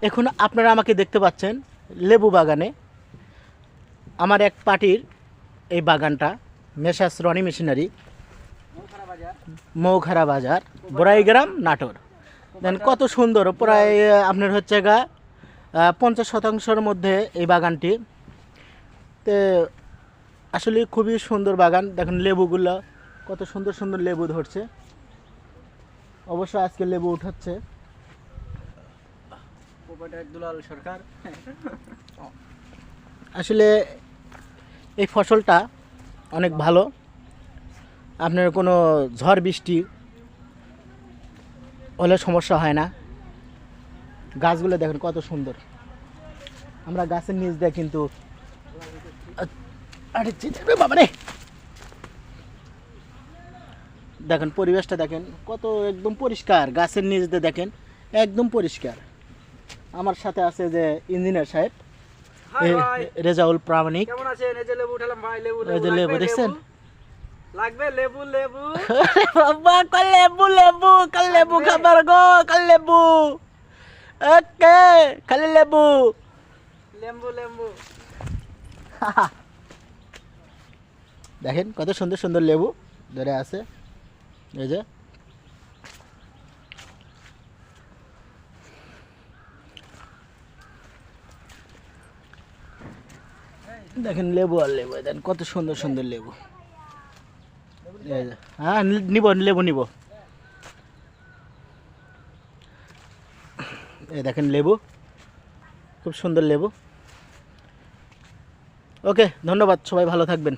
এখন আপনারা আমাকে দেখতে পাচ্ছেন লেবু বাগানে। আমার এক পার্টির এই বাগানটা মেসার্স রনি মেশিনারি, মৌখারা বাজার, বড়াইগ্রাম, নাটোর। দেন কত সুন্দর, প্রায় আপনার হচ্ছে গা 50% মধ্যে এই বাগানটি। তো আসলে খুবই সুন্দর বাগান। দেখুন লেবুগুলো কত সুন্দর সুন্দর লেবু ধরছে। অবশ্য আজকে লেবু উঠাচ্ছে দুলাল সরকার। আসলে এই ফসলটা অনেক ভালো। আপনার কোনো ঝড় বৃষ্টি হলে সমস্যা হয় না। গাছগুলো দেখেন কত সুন্দর। আমরা গাছের নিচ দিয়ে কিন্তু আরে বাবা রে, দেখেন পরিবেশটা দেখেন কত একদম পরিষ্কার। গাছের নিচ দিয়ে দেখেন একদম পরিষ্কার। আমার সাথে আছে যে ইঞ্জিনিয়ার সাহেব রেজাউল প্রামাণিক। কেমন আছেন? এই যে লেবু উঠালাম ভাই। লেবু এই যে লেবু দেখছেন, লাগবে লেবু লেবু। বাবা কাল লেবু লেবু, কাল লেবু খাবার গো, কাল লেবু। ওকে খালি লেবু, লেম্বু লেম্বু। দেখেন কত সুন্দর সুন্দর লেবু ধরে আছে। এই যে দেখেন লেবু আর লেবু, দেখেন কত সুন্দর সুন্দর লেবু। এই যে হ্যাঁ নিব, লেবু নিব। এই দেখেন লেবু, খুব সুন্দর লেবু। ওকে ধন্যবাদ, সবাই ভালো থাকবেন।